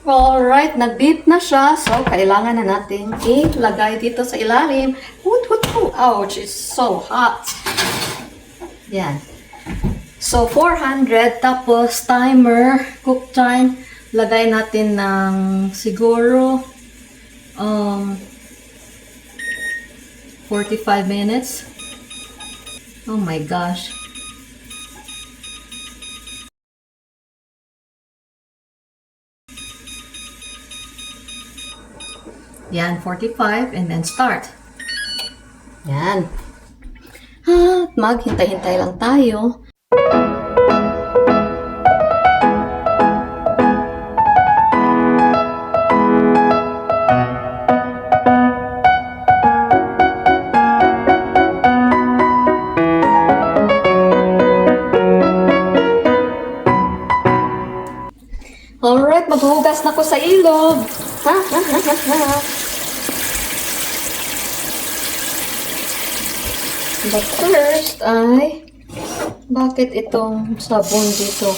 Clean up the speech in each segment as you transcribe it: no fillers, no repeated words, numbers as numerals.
Alright, nag-beep na siya. So, kailangan na natin ilagay dito sa ilalim. Ouch, it's so hot. Yan. So, 400. Tapos, timer, cook time. Lagay natin ng siguro 45 minutes. Oh my gosh. Yan, 45 and then start. Yan. Maghintay-hintay lang tayo. Alright, maghuhugas na ko sa ilog. But first ay, bakit itong sabon dito?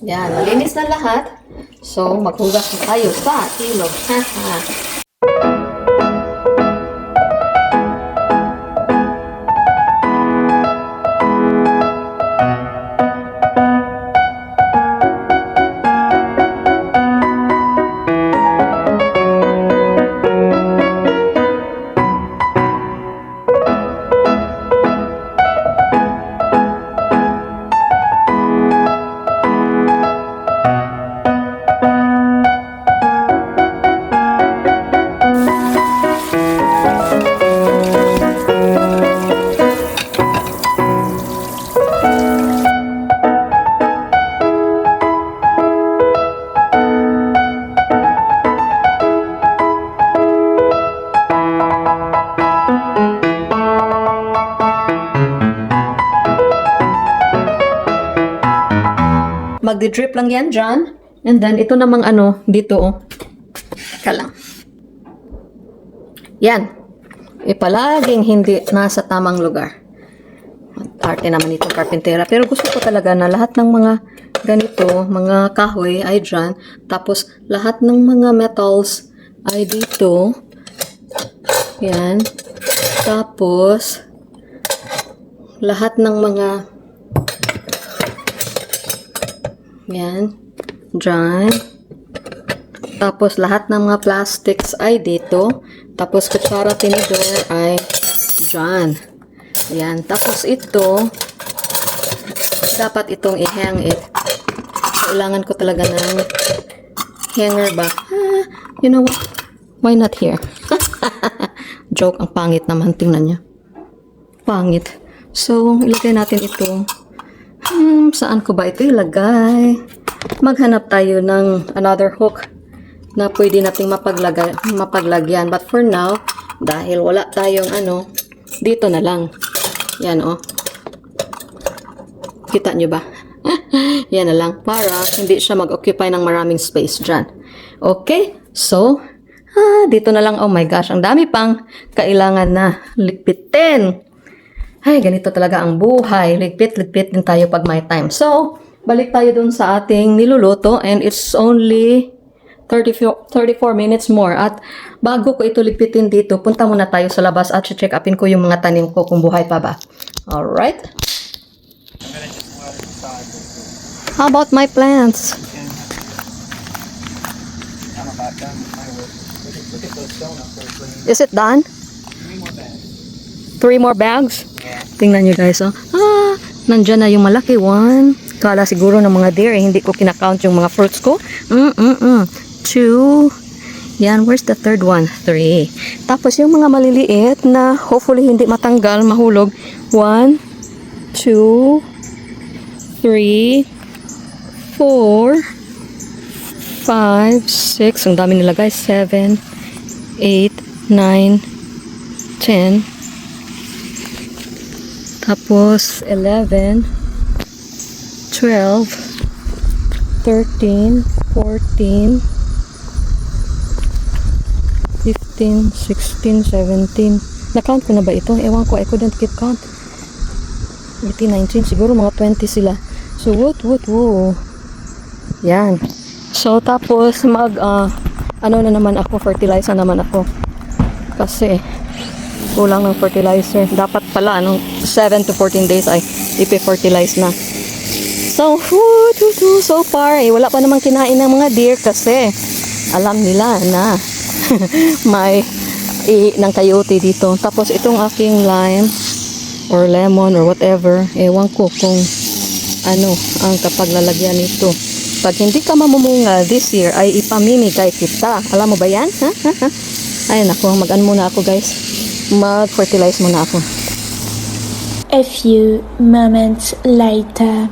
Yan, malinis na lahat. So, maghugas na tayo sa ilog. Magdi-drip lang yan dyan. And then, ito namang ano, dito, oh. Teka lang. Yan. Palaging hindi nasa tamang lugar. Arte naman itong karpentera. Pero gusto ko talaga na lahat ng mga ganito, mga kahoy ay dyan. Tapos, lahat ng mga metals ay dito. Yan. Tapos, lahat ng mga yan. Dyan. Tapos, lahat ng mga plastics ay dito. Tapos, kutsara tinidor ay dyan. Yan. Tapos, ito, dapat itong i-hang it. Kailangan ko talaga ng hanger ba? You know what? Why not here? Joke, ang pangit naman. Tingnan niya. Pangit. So, ilagay natin ito. Saan ko ba ito ilagay? Maghanap tayo ng another hook na pwede nating mapaglagyan. But for now, dahil wala tayong ano, dito na lang. Yan, oh. Kita nyo ba? Yan na lang. Para hindi siya mag-occupy ng maraming space dyan. Okay? So, dito na lang. Oh my gosh, ang dami pang kailangan na lipitin. Ay, ganito talaga ang buhay. Ligpit-ligpit din tayo pag may time. So, balik tayo dun sa ating niluluto and it's only 34 minutes more. At bago ko ito ligpitin dito, punta muna tayo sa labas at check upin ko yung mga tanim ko kung buhay pa ba. Alright? How about my plants? Is it done? 3 more bags? Tingnan nyo guys, oh. Nandyan na yung malaki. 1. Kala siguro ng mga deer, hindi ko kinakount yung mga fruits ko. 2. Yan, where's the third one? 3. Tapos yung mga maliliit na hopefully hindi matanggal, mahulog. 1, 2, 3, 4, 5, 6. Ang dami nila guys. 7, 8, 9, 10. Tapos 11, 12, 13, 14, 15, 16, 17. Na-count ko na ba ito? Ewan ko, I couldn't keep count. 18, 19, siguro mga 20 sila. So, woo. Yan. So, tapos, ano na naman ako, fertilizer naman ako. Kasi, kulang ng fertilizer. Dapat pala, 7 to 14 days ay ipi-fertilize na. So, so far, wala pa namang kinain ng mga deer kasi alam nila na may ng coyote dito. Tapos, itong aking lime or lemon or whatever, ewan ko kung ano ang kapaglalagyan nito. Pag hindi ka mamumunga this year, ay ipamimigay kita. Alam mo ba yan? Ayun ako, mag-ano muna ako guys. Mag-fertilize muna ako. A few moments later.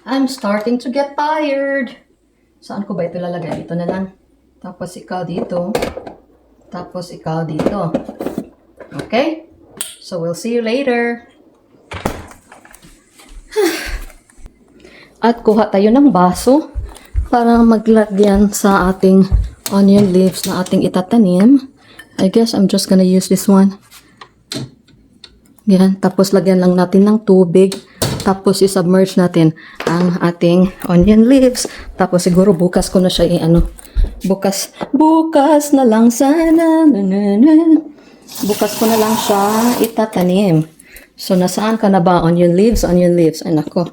I'm starting to get tired. Saan ko ba ito lalagay? Ito na lang. Tapos ikaw dito. Tapos ikaw dito. Okay? So we'll see you later. At kuha tayo ng baso para maglagyan sa ating onion leaves na ating itatanim. I guess I'm just gonna use this one. Yan. Tapos lagyan lang natin ng tubig. Tapos i-submerge natin ang ating onion leaves. Tapos siguro bukas ko na siya bukas na lang sana. Bukas ko na lang siya itatanim. So nasaan ka na ba? Onion leaves. Ay nako.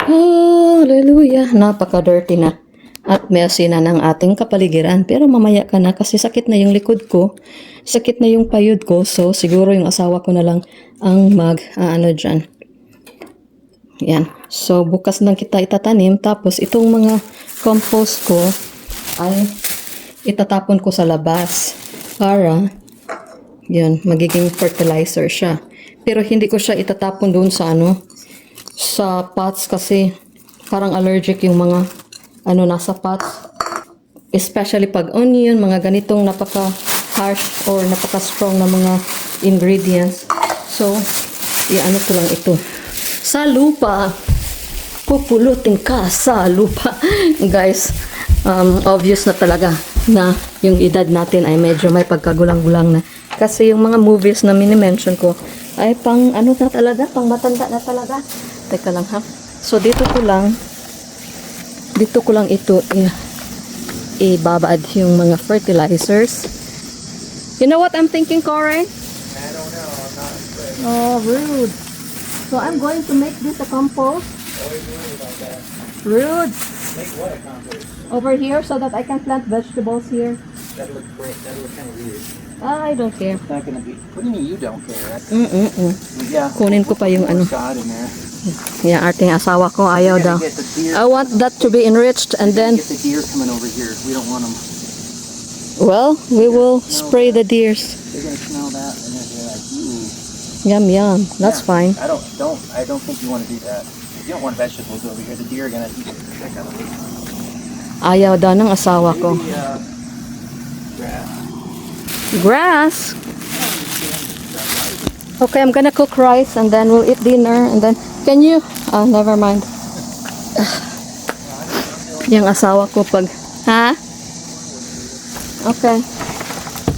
Hallelujah. Napaka-dirty na. At messy na ng ating kapaligiran. Pero mamaya ka na kasi sakit na yung likod ko. Sakit na yung payud ko. So siguro yung asawa ko na lang ang dyan. Yan. So bukas lang kita itatanim. Tapos itong mga compost ko ay itatapon ko sa labas. Para yan, magiging fertilizer siya. Pero hindi ko siya itatapon doon sa sa pots kasi parang allergic yung mga nasa pots. Especially pag onion, mga ganitong napaka-harsh or napaka-strong na mga ingredients. So, ko lang ito. Sa lupa. Pupulutin ka sa lupa. Guys, obvious na talaga na yung edad natin ay medyo may pagkagulang-gulang na. Kasi yung mga movies na mini-mention ko ay pang na talaga, pang matanda na talaga. Teka lang ha. So dito ko lang ito ibabad yung mga fertilizers. You know what I'm thinking, Corey? I don't know. I'm not afraid. Oh, rude. So I'm going to make this a compost. Always worried about that. Rude. Make what a compost? Over here so that I can plant vegetables here. That looks great. That looks kind of weird. I don't care. It's not gonna be. What do you mean you don't care? Yeah. Kunin ko pa yung Sod in there. Yung ating asawa ko, ayaw daw. Get the deer. I want that to be enriched and then, Get the deer coming over here. We don't want them. well, we will spray the deers. They're gonna smell that and then they're like, ooh. Yum. That's Yeah. fine. I don't think you want to do that. You don't want vegetables over here. The deer are gonna eat it. Check out the Ayaw daw ng asawa ko. Maybe, grass. Grass. Okay, I'm gonna cook rice and then we'll eat dinner and then, can you, never mind. Yung asawa ko pag, Okay.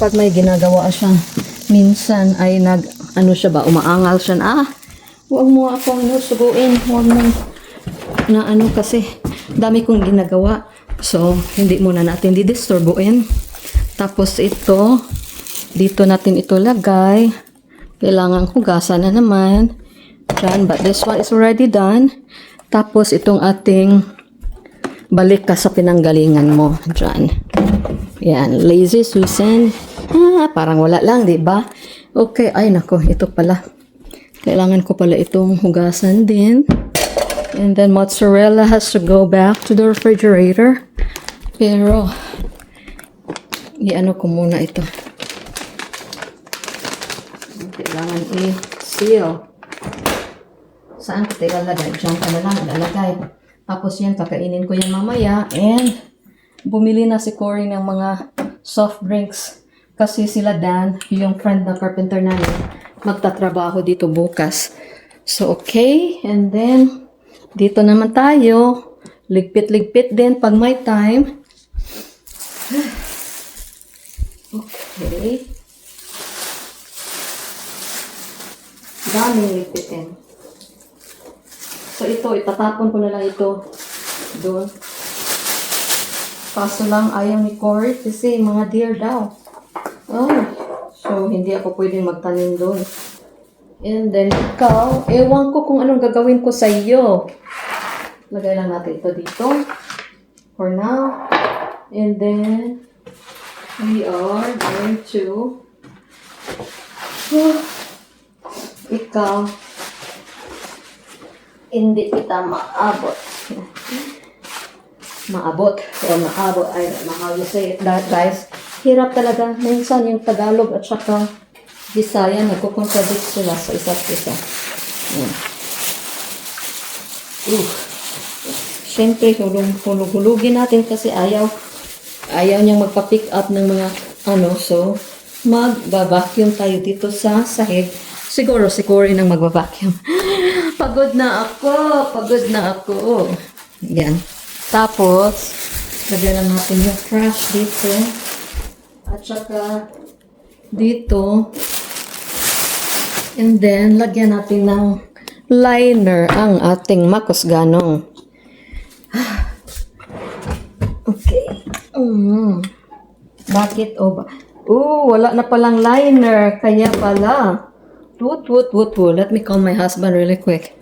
Pag may ginagawa siya, minsan ay umaangal siya huwag mo akong suguin, huwag mo kasi dami kong ginagawa. So, hindi muna natin didisturbuin. Tapos ito, dito natin ito lagay. Kailangan hugasan na naman. Dyan, but this one is already done. Tapos itong ating balik ka sa pinanggalingan mo. Dyan. Yan, lazy Susan. Parang wala lang, di ba? Okay, ay nako, ito pala. Kailangan ko pala itong hugasan din. And then mozzarella has to go back to the refrigerator. Pero, ko muna ito. Kailangan i-seal. Saan ko tayo lalagay? Diyan ka na lang lalagay. Tapos yan, kakainin ko yan mamaya. And, bumili na si Cory ng mga soft drinks. Kasi sila Dan, yung friend na carpenter namin, magtatrabaho dito bukas. So, okay. And then, dito naman tayo. Ligpit-ligpit din pag may time. Okay. Daming ligpitin. So ito, itatapon ko na lang ito doon. Kaso lang ayaw ni Cory kasi mga deer daw. Oh, so hindi ako pwedeng magtanim doon. And then ikaw, ewan ko kung anong gagawin ko sa iyo. Lagay lang natin ito dito. For now. And then, we are going to ikaw, hindi kita maabot. Maabot. I don't know how you say it, that, guys. Hirap talaga. Minsan yung Tagalog at saka Bisaya, nagkukontradict sila sa isa't isa. Yan. Siyempre, hulugin natin kasi ayaw niyang magpa-pick up ng mga so mag-vacuum tayo dito sa sahig. Siguro si Cory nang magva-vacuum. Pagod na ako. Yan. Tapos, lagyan lang natin yung trash dito. At saka dito. And then, lagyan natin ng liner ang ating makusganong. Okay. Bakit? Wala na palang liner. Kaya pala. Let me call my husband really quick.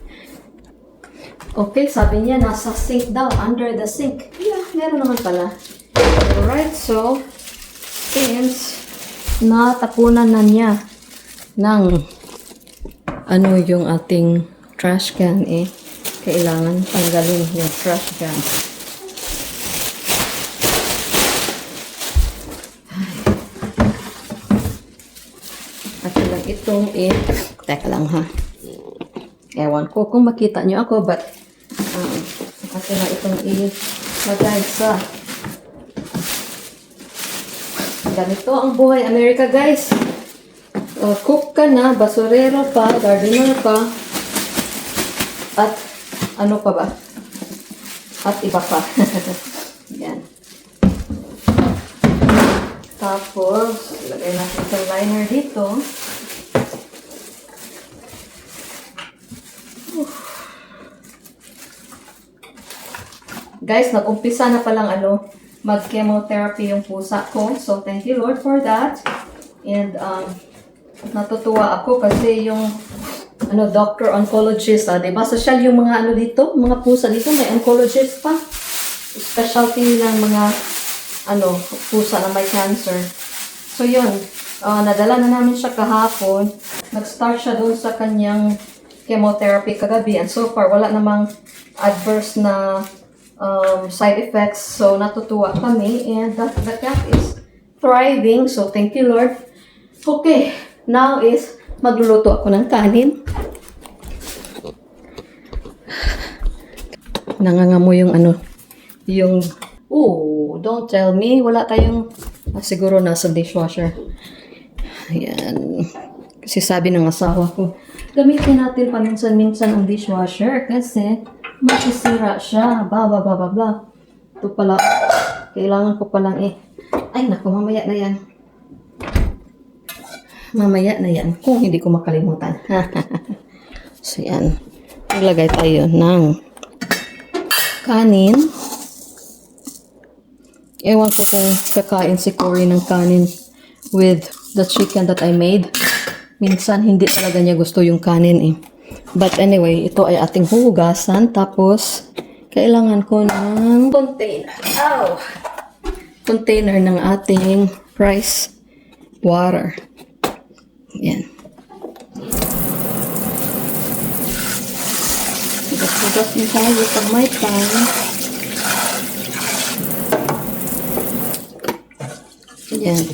Okay, sabi niya, nasa sink daw. Under the sink. Yeah, meron naman pala. Alright, so, since natapunan na niya ng yung ating trash can kailangan tanggalin yung trash can. At lang itong teka lang ha. Ewan ko kung makita nyo ako, but kasi lang itong lagay sa ganito ang buhay Amerika, guys. Cook ka na, basurero pa, gardener pa, at ano pa ba? At iba pa. Yan. Tapos, ilagay natin itong liner dito. Guys, nag-umpisa na palang mag-chemotherapy yung pusa ko. So, thank you Lord for that. And, natutuwa ako kasi yung doctor oncologist, diba? Social yung mga dito, mga pusa dito, may oncologist pa. Specialty ng mga pusa na may cancer. So yun, nadala na namin siya kahapon. Nag-start siya doon sa kanyang chemotherapy kagabi, and so far wala namang adverse na side effects. So natutuwa kami, and the cat is thriving. So thank you Lord. Okay, now is magluluto ako ng kanin. Nangangamo yung don't tell me, wala tayong, siguro nasa dishwasher. Ayan. Kasi sabi ng asawa ko, gamitin natin paminsan-minsan ang dishwasher kasi masisira siya, blah. Ito pala, kailangan ko palang ay naku, mamaya na yan, kung hindi ko makalimutan. So yan, maglagay tayo ng kanin. Ewan ko kung kakain si Cory ng kanin with the chicken that I made. Minsan hindi talaga niya gusto yung kanin But anyway, ito ay ating hugasan. Tapos, kailangan ko ng container ng ating rice water. Yan. Hugas mo tayo pag may time. Yan.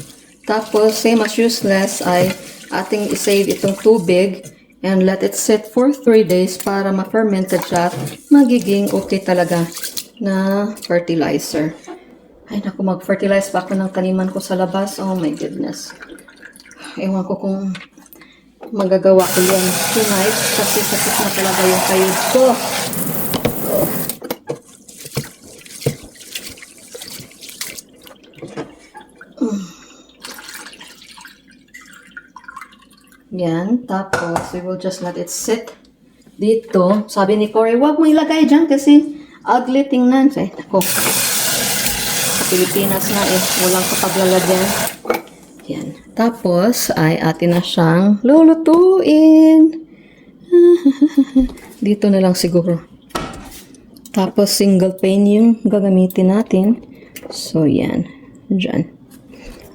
Tapos, same as useless, ay ating isave itong tubig and let it sit for 3 days para ma-fermented siya at magiging okay talaga na fertilizer. Ay naku, mag-fertilize pa ako ng taniman ko sa labas. Oh my goodness. Ewan ko kung magagawa ko yan tonight kasi sakit na talaga yung kayod ko. Yan. Tapos, we will just let it sit Dito, sabi ni Corey, huwag mo ilagay dyan kasi ugly tingnan. Say, ako, sa Pilipinas na walang kapaglalagyan. Yan. Tapos, ay atin na siyang lulutuin. Dito na lang siguro. Tapos, single pane yung gagamitin natin. So, yan. Diyan.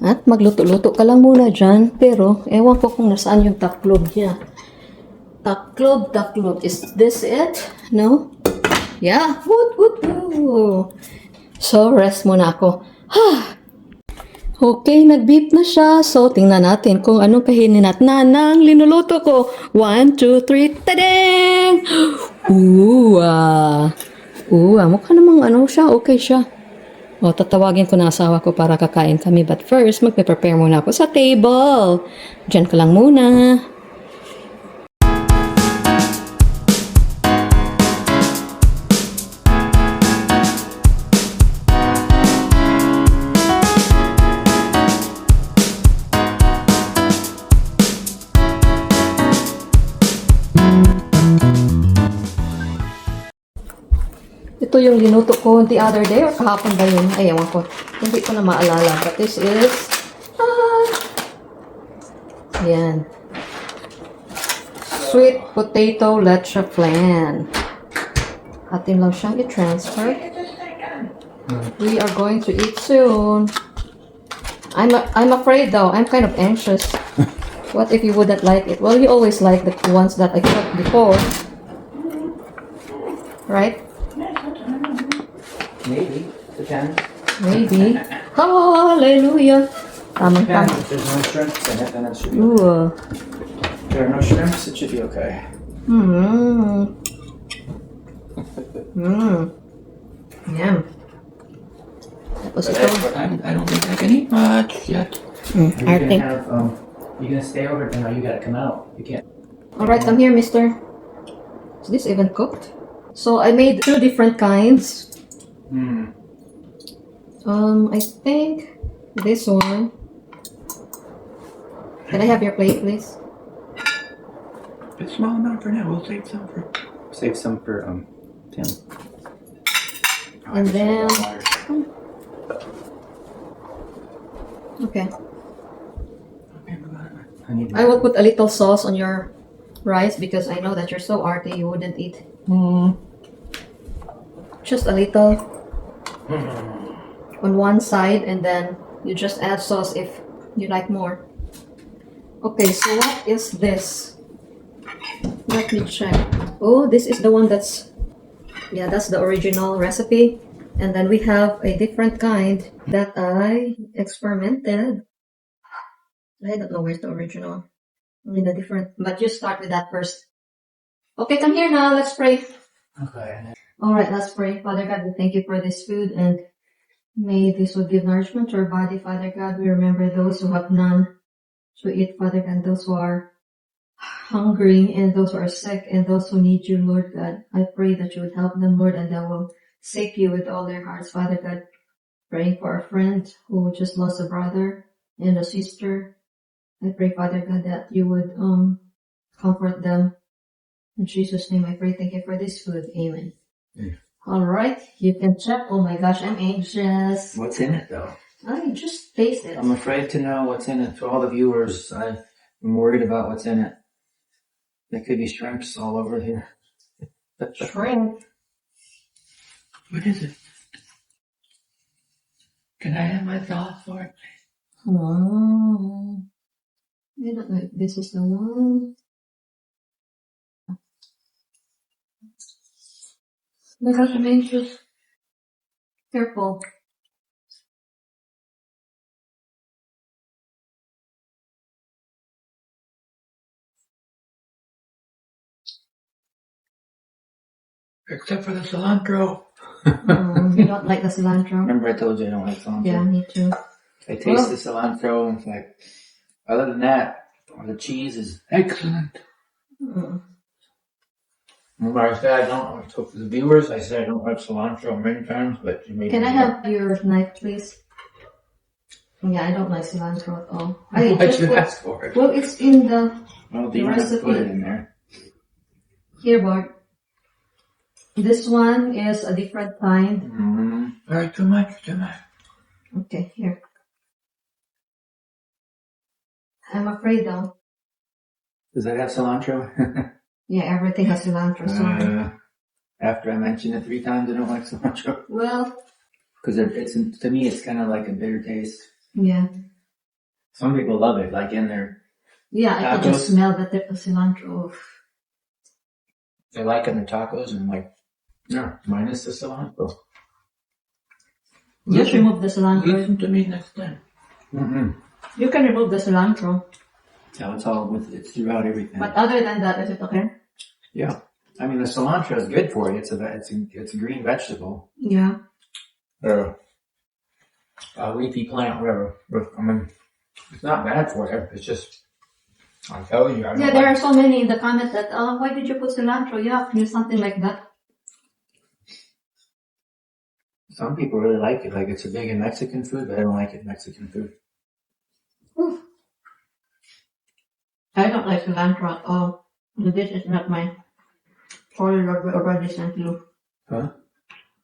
At magluto-luto ka lang muna dyan. Pero, ewan ko kung nasaan yung taklob niya. Taklob. Is this it? No? Yeah. Woot. So, rest muna ako. Okay, nag-beep na siya. So, tingnan natin kung anong kainin at nanang linuluto ko. 1, 2, 3, tadang! Mukha namang siya. Okay siya. O, tatawagin ko na asawa ko para kakain kami. But first, magpe-prepare muna ako sa table. Diyan ka lang muna. Ito yung linuto ko the other day or kahapon ba yun? Ay, ewan ko. Hindi ko na maalala. But this is... Yan. Sweet potato leche flan. Atin lang siyang i-transfer. We are going to eat soon. I'm afraid though. I'm kind of anxious. What if you wouldn't like it? Well, you always like the ones that I cooked before. Right? Maybe. Depends. Maybe. Hallelujah. Tamang Depends. tama. If there's no shrimps in it, then it should be Ooh. If there are no shrimps, it should be okay. Yum. Tapos ito. I don't think I can eat much yet. I think. You gonna stay over? No, you gotta come out. You can't. Alright, come here, mister. Is this even cooked? So I made 2 different kinds. I think this one. Can I have your plate, please? It's small amount for now. We'll save some for Tim. And then, okay. I will put a little sauce on your rice because I know that you're so arty you wouldn't eat. Just a little on one side and then you just add sauce if you like more. Okay, so what is this? Let me check. Oh, this is the one that's the original recipe. And then we have a different kind that I experimented. I don't know where's the original. But you start with that first. Okay, come here now. Let's pray. Okay. All right, let's pray. Father God, we thank you for this food and may this will give nourishment to our body, Father God. We remember those who have none to eat, Father God, those who are hungry and those who are sick and those who need you, Lord God. I pray that you would help them, Lord, and they will seek you with all their hearts, Father God. Praying for our friend who just lost a brother and a sister. I pray, Father God, that you would comfort them. In Jesus' name I pray. Thank you for this food. Amen. All right, you can check. Oh my gosh, I'm anxious. What's in it though? I just taste it. I'm afraid to know what's in it. For all the viewers, I'm worried about what's in it. There could be shrimps all over here. Shrimp. What is it? Can I have my thought for it? Oh. I don't know if this is the one. My gosh, I'm anxious. Careful. Except for the cilantro. You don't like the cilantro? Remember I told you I don't like cilantro? Yeah, me too. I taste the cilantro and it's like, other than that, the cheese is excellent. Remember I said I don't, so for the viewers, I said I don't like cilantro many times, but you made Can me I have your knife, please? Yeah, I don't like cilantro at all. Why'd you ask for it? Well, it's in the Well, do you want to recipe. put it in there? Here, Bart. This one is a different kind. Alright, too much. Okay, here. I'm afraid though. Does that have cilantro? Yeah, everything has cilantro. So, After I mentioned it 3 times, I don't like cilantro. well, Because it's to me, it's kind of like a bitter taste. yeah. Some people love it, like in their, Yeah, I can just Tacos? smell the tip of cilantro. they like it in their tacos, and I'm like, no, minus the cilantro. Just remove the cilantro. Listen to me next time. You can remove the cilantro. No, it's all it's throughout everything. But other than that, is it okay? Yeah, I mean the cilantro is good for you. It's a green vegetable. Yeah. A leafy plant, whatever. I mean, it's not bad for you. It's just, I'm telling you. I don't Yeah, there like are so many in the comments that, why did you put cilantro? Yeah, do something like that. Some people really like it. Like it's a big in Mexican food, but I don't like it in Mexican food. Oof. I don't like cilantro at all. This is not my already sent you. Huh?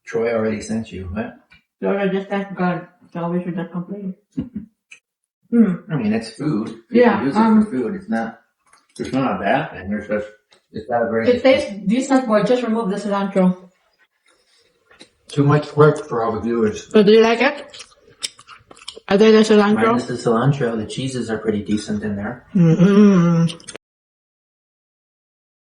Troy already sent you. What? You already thank God, so we should not complain. I mean, it's food. People Yeah, use it for food. It's not a bad thing. It's just, it's not very. It tastes decent, boy. Just remove the cilantro. Too much work for all the viewers. So do you like it? Other than cilantro? Minus the cilantro, the cheeses are pretty decent in there.